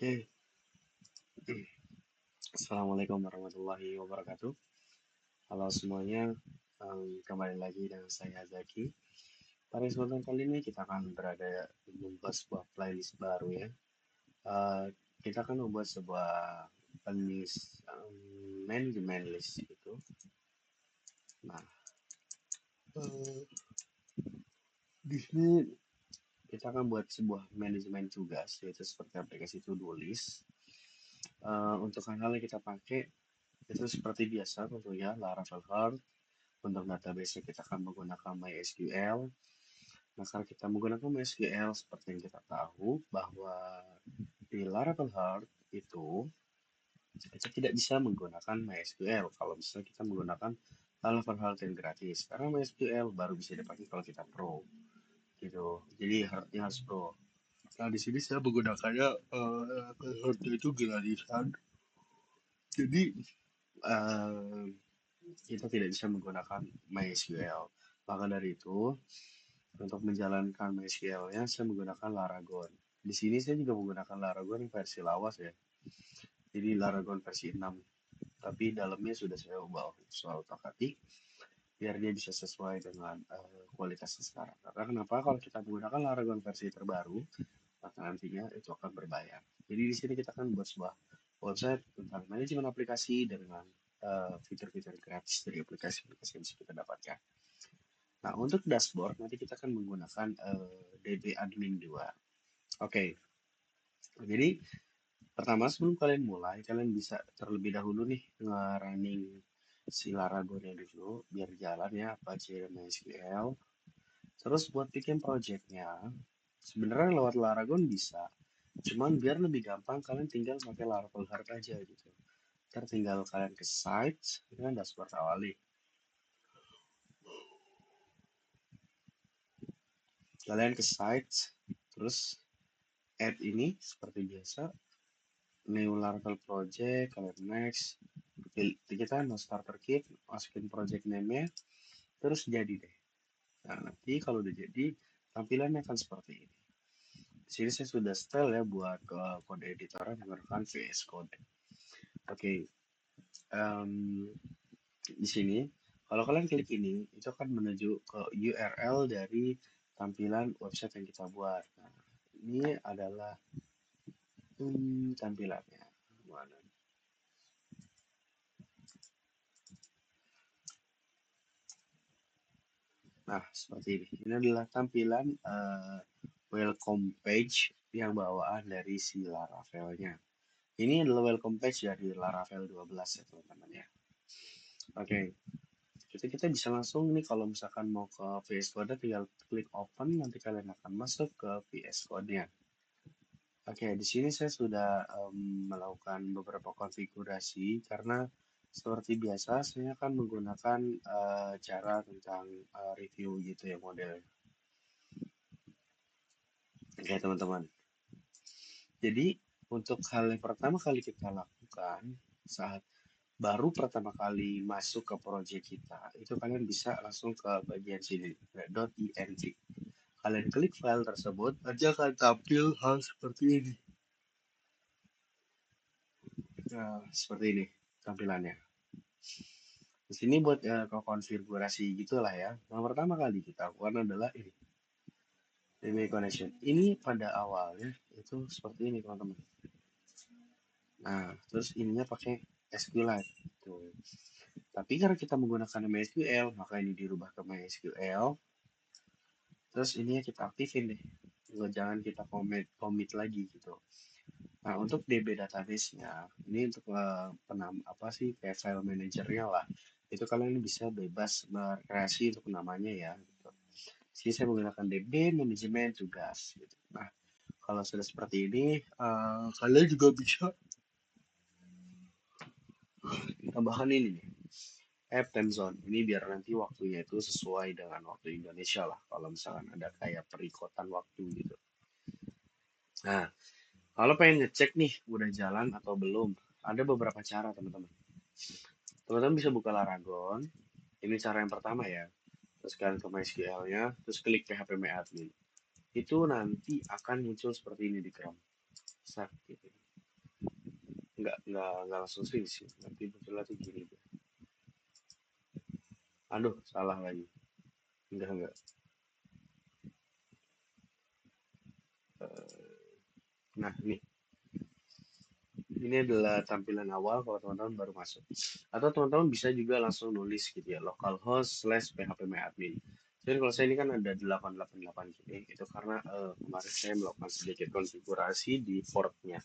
Oke, Assalamualaikum warahmatullahi wabarakatuh. Halo semuanya, kembali lagi dengan saya Zaki. Pada kesempatan kali ini kita akan berada membuat sebuah playlist baru ya. Eh, kita akan membuat sebuah playlist manajemen list itu. Nah, eh, di sini kita akan buat sebuah manajemen tugas yaitu seperti aplikasi to-do list. Untuk hal-hal yang kita pakai itu seperti biasa tentunya Laravel Heart. Untuk database kita akan menggunakan MySQL. Nah, karena kita menggunakan MySQL, seperti yang kita tahu bahwa di Laravel Heart itu kita tidak bisa menggunakan MySQL kalau misalnya kita menggunakan Laravel Heart yang gratis. Karena MySQL baru bisa dipakai kalau kita Pro, gitu. Jadi Heartnya harus Pro. Nah, di sini saya menggunakannya Heart itu gratisan. Jadi uh, kita tidak bisa menggunakan MySQL. Maka dari itu, untuk menjalankan MySQL-nya, saya menggunakan Laragon. Di sini saya juga menggunakan Laragon versi lawas ya. Jadi Laragon versi 6. Tapi dalamnya sudah saya ubah soal otak-atik biar dia bisa sesuai dengan kualitasnya sekarang. Karena kenapa? Kalau kita menggunakan Laragon versi terbaru, maka nantinya itu akan berbayar. Jadi di sini kita akan buat sebuah website tentang manajemen aplikasi dengan fitur-fitur gratis dari aplikasi-aplikasi yang bisa kita dapatkan. Nah, untuk dashboard nanti kita akan menggunakan DB admin 2. Oke, jadi pertama sebelum kalian mulai, kalian bisa terlebih dahulu nih nge-running si Laragonnya dulu, biar jalan ya Apache dan MySQL. Terus buat bikin projectnya, sebenarnya lewat Laragon bisa, cuman biar lebih gampang kalian tinggal pakai Laravel Heart aja gitu. Ntar tinggal kalian ke site, ini kan dashboard awal nih. Kalian ke site, terus add ini seperti biasa, new Laravel project, kalian next, kita no starter kit, masukin project name-nya, terus jadi deh. Nah, nanti kalau udah jadi, tampilannya akan seperti ini. Di sini saya sudah setel ya buat ke kode editor menggunakan VS Code. Oke, um, di sini kalau kalian klik ini, itu akan menuju ke URL dari tampilan website yang kita buat. Nah, ini adalah tampilannya. Mana? Nah, seperti ini. Ini adalah tampilan welcome page yang bawaan dari si Laravel-nya. Ini adalah welcome page dari Laravel 12 ya teman-teman ya. Oke, jadi kita bisa langsung nih kalau misalkan mau ke VS Code tinggal klik open, nanti kalian akan masuk ke VS Code-nya. Oke, di sini saya sudah melakukan beberapa konfigurasi karena seperti biasa saya akan menggunakan cara tentang review gitu ya model. Oke teman-teman. Jadi untuk hal yang pertama kali kita lakukan saat baru pertama kali masuk ke project kita, itu kalian bisa langsung ke bagian sini, .env. Kalian klik file tersebut, aja akan tampil hal seperti ini. Nah, seperti ini tampilannya. Di sini buat konfigurasi gitulah ya. Yang pertama kali kita lakukan adalah ini, DB connection. Ini pada awalnya itu seperti ini teman-teman. Nah, terus ininya pakai SQLite. Tuh. Tapi karena kita menggunakan MySQL, maka ini dirubah ke MySQL. Terus ininya kita aktifin deh. Jangan kita commit lagi gitu. Nah, untuk DB database-nya, ini untuk penam apa sih kayak file manager-nya lah. Itu kalian bisa bebas berkreasi untuk namanya ya. Gitu. Jadi saya menggunakan DB manajemen tugas. Gitu. Nah, kalau sudah seperti ini, kalian juga bisa tambahkan ini nih, app time zone. Ini biar nanti waktunya itu sesuai dengan waktu Indonesia lah. Kalau misalkan ada kayak perikotan waktu gitu. Nah, kalau pengen ngecek nih udah jalan atau belum, ada beberapa cara teman-teman. Teman-teman bisa buka Laragon. Ini cara yang pertama ya. Terus kalian ke MySQL-nya, terus klik phpMyAdmin. Itu nanti akan muncul seperti ini di Chrome. Set, gitu. nggak langsung sih, nanti munculnya tuh gini. Aduh, salah lagi. Enggak. Eh, Nah, ini adalah tampilan awal kalau teman-teman baru masuk. Atau teman-teman bisa juga langsung nulis gitu ya, localhost/phpMyAdmin. Jadi kalau saya ini kan ada 888 gini, itu karena kemarin saya melakukan sedikit konfigurasi di portnya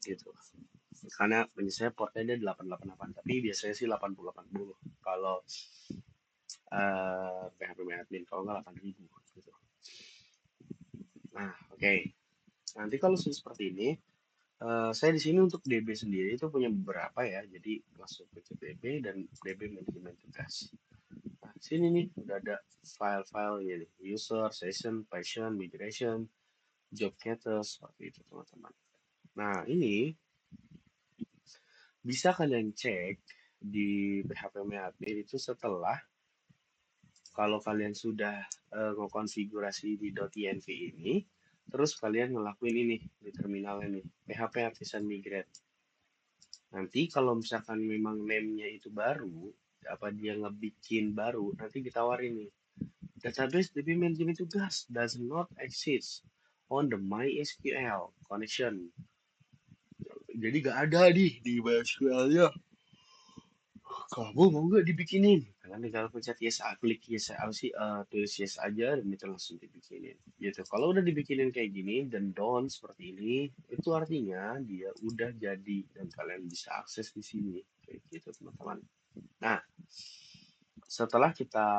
gitu. Karena saya portnya dia 888, tapi biasanya sih 8080 kalau phpMyAdmin, kalau nggak 8000 gitu. Nah, oke. Nanti kalau sudah seperti ini, saya di sini untuk DB sendiri itu punya beberapa ya, jadi masuk ke DB dan DB manajemen tugas. Nah, sini nih udah ada file-file ini, user, session, patient, migration, job getter, seperti itu teman-teman. Nah, ini bisa kalian cek di phpMyAdmin itu setelah kalau kalian sudah ngekonfigurasi di .env ini, terus kalian ngelakuin ini di terminal ini, php artisan migrate. Nanti kalau misalkan memang name-nya itu baru, apa dia ngebikin baru, nanti ditawarin nih. Database DB management tugas does not exist on the MySQL connection. Jadi gak ada di MySQL-nya. Kamu mau nggak dibikinin? Kalian tinggal pencet yes, klik yes, apa sih, tulis yes aja dan itu langsung dibikinin. Gitu. Kalau udah dibikinin kayak gini dan done seperti ini, itu artinya dia udah jadi dan kalian bisa akses di sini. Kayak gitu teman-teman. Nah, setelah kita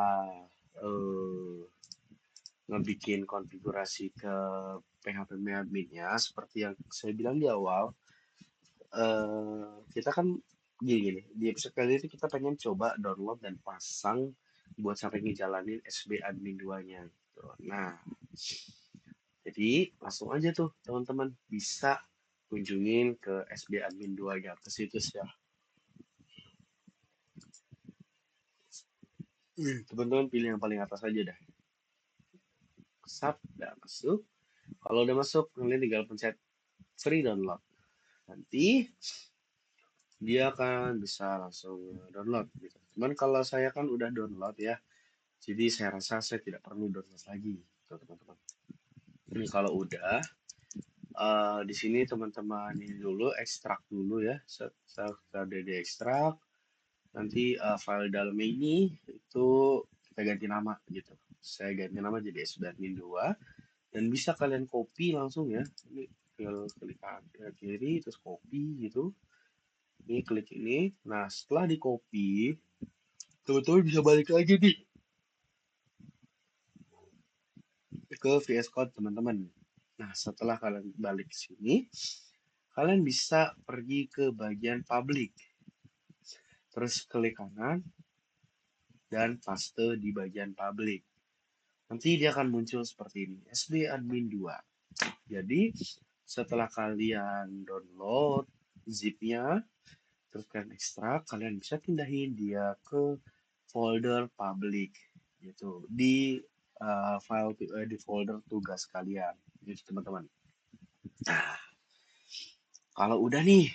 eh, ngebikin konfigurasi ke PHP adminnya seperti yang saya bilang di awal, kita kan gini, di episode kali ini kita pengen coba download dan pasang buat sampai ngejalanin SB admin 2-nya gitu. Nah, jadi langsung aja tuh teman-teman bisa kunjungin ke SB admin 2-nya ke situs ya. Teman-teman pilih yang paling atas aja dah. Sap, udah masuk. Kalau udah masuk, kalian tinggal pencet free download. Nanti dia akan bisa langsung download gitu. Cuman kalau saya kan udah download ya, jadi saya rasa saya tidak perlu download lagi, gitu, teman-teman. Ini kalau udah, di sini teman-teman ini dulu ekstrak dulu ya, setelah di ekstrak, nanti file dalamnya ini itu kita ganti nama gitu. Saya ganti nama jadi sbadmin 2 dan bisa kalian copy langsung ya. Ini klik kiri terus copy gitu. Ini klik ini. Nah setelah di copy, teman-teman bisa balik lagi nih ke VS Code teman-teman. Nah, setelah kalian balik ke sini, kalian bisa pergi ke bagian public. Terus klik kanan dan paste di bagian public. Nanti dia akan muncul seperti ini, SB admin 2. Jadi, setelah kalian download zip-nya, terus kalian ekstrak, kalian bisa pindahin dia ke folder public gitu di di folder tugas kalian gitu teman-teman. Nah, kalau udah nih,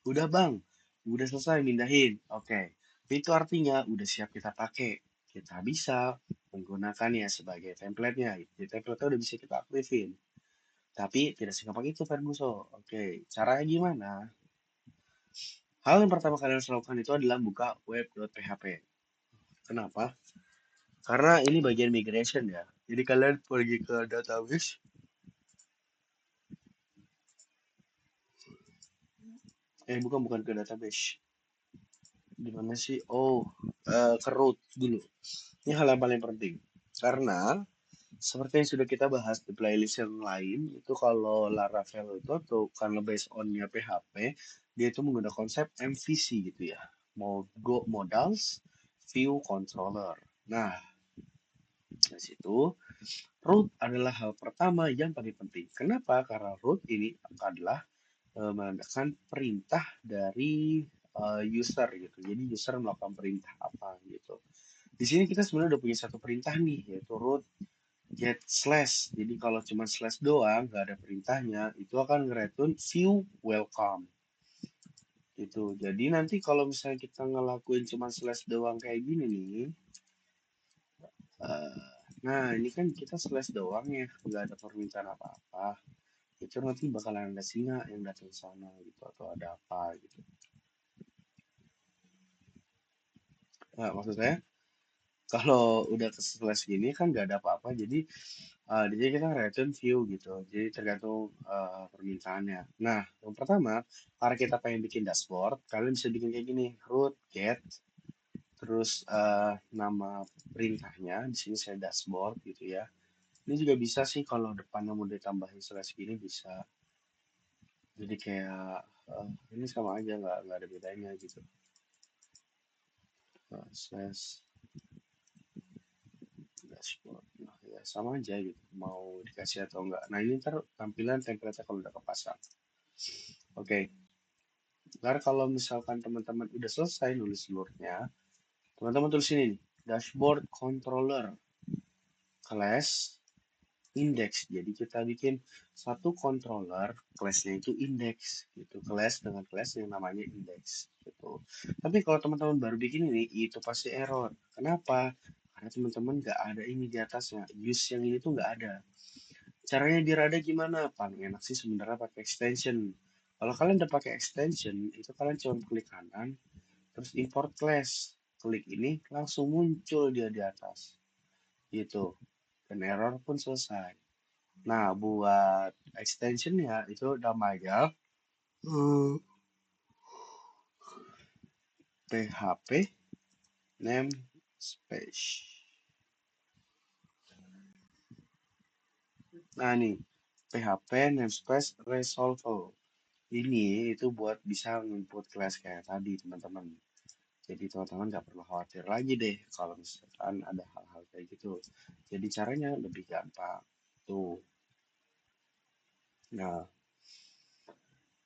udah bang, udah selesai mindahin, oke, itu artinya udah siap kita pakai. Kita bisa menggunakannya sebagai template-nya. Di template-nya udah bisa kita aktifin. Tapi tidak segampang itu Ferguson. Oke, caranya gimana? Hal yang pertama kalian harus lakukan itu adalah buka web.php. Kenapa? Karena ini bagian migration ya. Jadi kalian pergi ke database. Bukan ke database. Di mana sih? Oh, ke root dulu. Ini hal yang paling penting. Karena seperti yang sudah kita bahas di playlist yang lain, itu kalau Laravel itu atau karena based on-nya PHP, dia itu menggunakan konsep MVC gitu ya. Modals View Controller. Nah, dari situ root adalah hal pertama yang paling penting. Kenapa? Karena root ini adalah menandakan perintah dari user gitu. Jadi user melakukan perintah apa gitu. Di sini kita sebenarnya udah punya satu perintah nih, yaitu root get slash. Jadi kalau cuma slash doang, nggak ada perintahnya, itu akan nge-return view welcome. Itu. Jadi nanti kalau misalnya kita ngelakuin cuma slash doang kayak gini nih, eh, nah ini kan kita slash doang ya, nggak ada permintaan apa-apa. Itu nanti bakalan ada singa yang datang sana gitu atau ada apa gitu. Nah, maksud saya kalau udah ke slash gini kan nggak ada apa-apa, jadi di sini kita return view gitu. Jadi tergantung permintaannya. Nah, yang pertama, karena kita pengen bikin dashboard, kalian bisa bikin kayak gini, root get, terus nama perintahnya di sini saya dashboard gitu ya. Ini juga bisa sih kalau depannya mau ditambahin slash gini bisa. Jadi kayak ini sama aja nggak ada bedanya gitu. Slash dashboard. Nah, ya sama aja gitu. Mau dikasih atau enggak. Nah, ini ntar tampilan template kalau udah kepasang. Oke. Ntar kalau misalkan teman-teman udah selesai nulis load-nya, teman-teman tulis ini nih, dashboard controller class index. Jadi kita bikin satu controller, class-nya itu index gitu. Class dengan class yang namanya index gitu. Tapi kalau teman-teman baru bikin ini, itu pasti error. Kenapa? Karena teman-teman nggak ada ini di atasnya. Use yang ini tuh nggak ada. Caranya biar ada gimana? Paling enak sih sebenarnya pakai extension. Kalau kalian udah pakai extension, itu kalian cuma klik kanan, terus import class. Klik ini langsung muncul dia di atas. Gitu. Dan error pun selesai. Nah, buat extensionnya itu namanya PHP namespace. Nah, nih PHP namespace resolver. Ini itu buat bisa input class kayak tadi, teman-teman. Jadi teman-teman nggak perlu khawatir lagi deh kalau misalkan ada hal-hal kayak gitu. Jadi caranya lebih gampang. Tuh. Nah,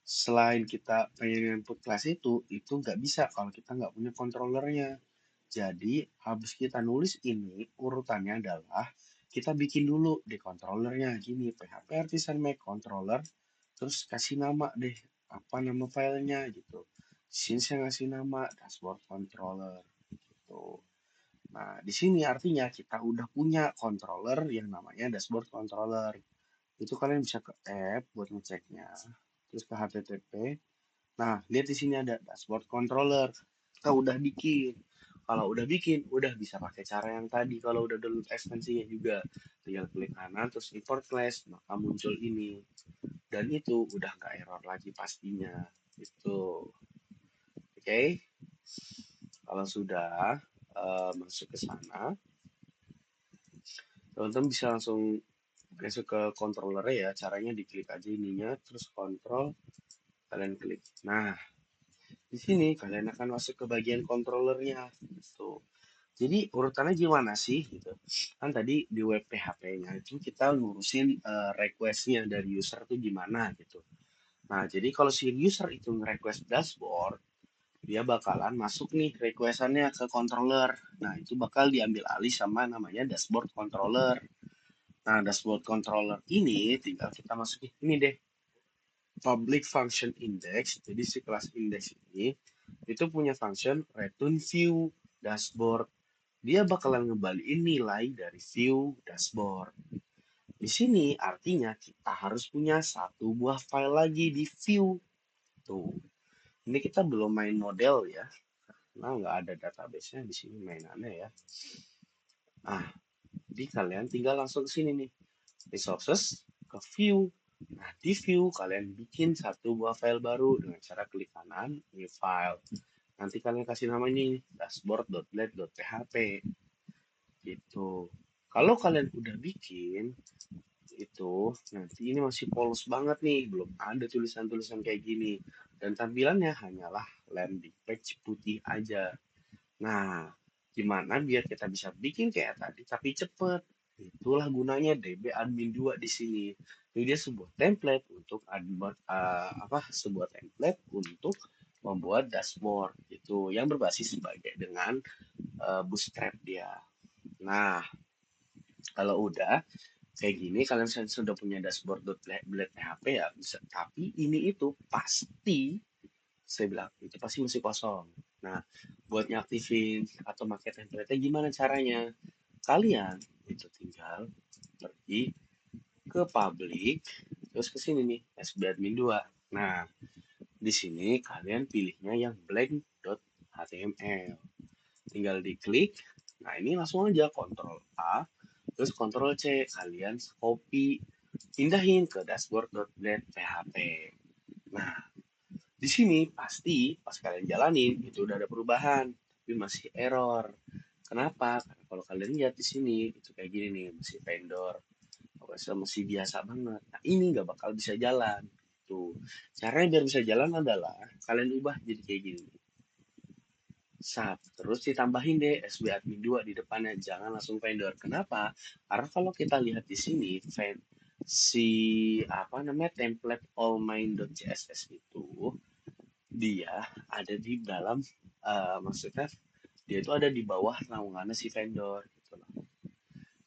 selain kita pengen input kelas itu nggak bisa kalau kita nggak punya controllernya. Jadi, habis kita nulis ini, urutannya adalah kita bikin dulu di controllernya. Gini, PHP Artisan Make Controller, terus kasih nama deh, apa nama filenya gitu. Di sini saya ngasih nama dashboard controller gitu. Nah, di sini artinya kita udah punya controller yang namanya dashboard controller. Itu kalian bisa ke app buat ngeceknya. Terus ke HTTP. Nah, lihat di sini ada dashboard controller. Kita udah bikin. Kalau udah bikin, udah bisa pakai cara yang tadi. Kalau udah download ekstensinya juga, tinggal klik kanan terus import class, maka muncul ini. Dan itu udah nggak error lagi pastinya. Itu, oke? Okay? Kalau sudah masuk ke sana, teman-teman bisa langsung masuk ke controller ya. Caranya diklik aja ininya, terus control, kalian klik. Nah, di sini kalian akan masuk ke bagian controllernya. Gitu. Jadi urutannya gimana sih? Gitu. Kan tadi di web PHP-nya itu kita ngurusin request-nya dari user tuh gimana gitu. Nah, jadi kalau si user itu nge-request dashboard, dia bakalan masuk nih requestannya ke controller. Nah, itu bakal diambil alih sama namanya dashboard controller. Nah, dashboard controller ini tinggal kita masukin ini deh, public function index. Jadi si kelas index ini itu punya function return view dashboard. Dia bakalan ngembaliin nilai dari view dashboard. Di sini artinya kita harus punya satu buah file lagi di view. Tuh, ini kita belum main model ya. Nah, nggak ada database-nya di sini mainannya ya. Nah, jadi kalian tinggal langsung ke sini nih. Resources ke view. Nah, di view kalian bikin satu buah file baru dengan cara klik kanan, new file. Nanti kalian kasih nama ini dashboard.let.php gitu. Kalau kalian udah bikin itu, nanti ini masih polos banget nih, belum ada tulisan-tulisan kayak gini. Dan tampilannya hanyalah landing page putih aja. Nah, gimana biar kita bisa bikin kayak tadi tapi cepet? Itulah gunanya DB Admin 2 di sini. Ini dia sebuah template untuk sebuah template untuk membuat dashboard itu yang berbasis sebagai dengan Bootstrap dia. Nah, Kalau udah kayak gini, kalian sudah punya dashboard.blade PHP ya bisa. Tapi ini itu pasti, saya bilang itu pasti masih kosong. Nah, buat nyaktifin atau pakai template gimana caranya? Kalian itu tinggal pergi ke public, terus ke sini nih, SBadmin 2. Nah, di sini kalian pilihnya yang blank.html. Tinggal diklik. Nah, ini langsung aja Ctrl A, terus Ctrl C. Kalian copy, pindahin ke dashboard.net.php. Nah, di sini pasti pas kalian jalanin itu udah ada perubahan, tapi masih error. Kenapa? Karena kalau kalian lihat di sini itu kayak gini nih, masih vendor, masih biasa banget. Nah, ini nggak bakal bisa jalan. Tuh, caranya biar bisa jalan adalah kalian ubah jadi kayak gini. Terus ditambahin deh SB Admin 2 di depannya, jangan langsung vendor. Kenapa? Karena kalau kita lihat di sini, si apa namanya template allmain.css itu dia ada di dalam, maksudnya dia itu ada di bawah naungannya si vendor gitu loh.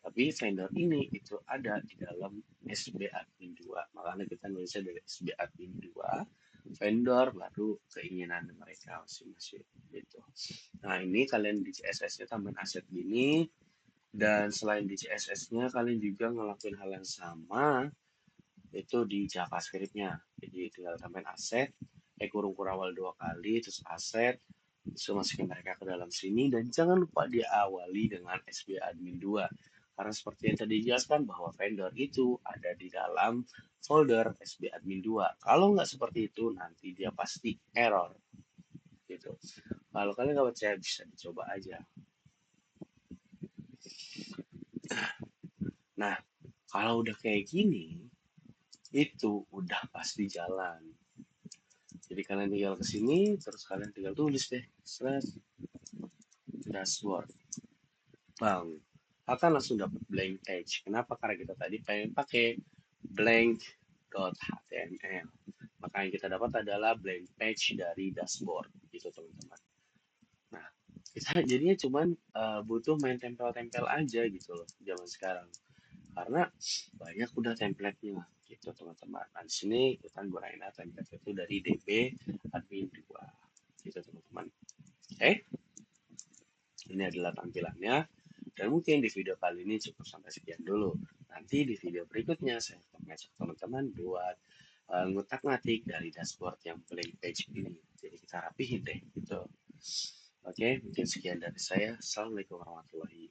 Tapi vendor ini itu ada di dalam SB Admin 2. Makanya kita nulisnya dari SB Admin 2, vendor baru keinginan mereka masing-masing gitu. Nah, ini kalian di CSS-nya tambahin aset gini, dan selain di CSS-nya kalian juga ngelakuin hal yang sama itu di JavaScript-nya. Jadi tinggal tambahin aset, kurung kurawal 2 kali, terus aset, terus masukin mereka ke dalam sini, dan jangan lupa diawali dengan SB Admin 2. Karena seperti yang tadi dijelaskan bahwa vendor itu ada di dalam folder SB Admin 2. Kalau nggak seperti itu, nanti dia pasti error. Gitu. Kalau kalian nggak percaya, bisa dicoba aja. Nah, kalau udah kayak gini, itu udah pasti jalan. Jadi kalian tinggal ke sini, terus kalian tinggal tulis deh, slash dashboard. Bang, akan langsung dapat blank page. Kenapa? Karena kita tadi pengen pakai blank.html. Maka yang kita dapat adalah blank page dari dashboard, gitu teman-teman. Nah, kita jadinya cuman butuh main tempel-tempel aja gitu loh, zaman sekarang. Karena banyak udah template-nya gitu teman-teman. Nah, di sini kita gunain template itu dari DB admin 2 gitu teman-teman. Oke, ini adalah tampilannya, dan mungkin di video kali ini cukup sampai sekian dulu. Nanti di video berikutnya saya akan ngajak teman-teman buat ngutak-ngatik dari dashboard yang blank page ini. Jadi kita rapihin deh gitu. Oke, mungkin sekian dari saya. Assalamualaikum warahmatullahi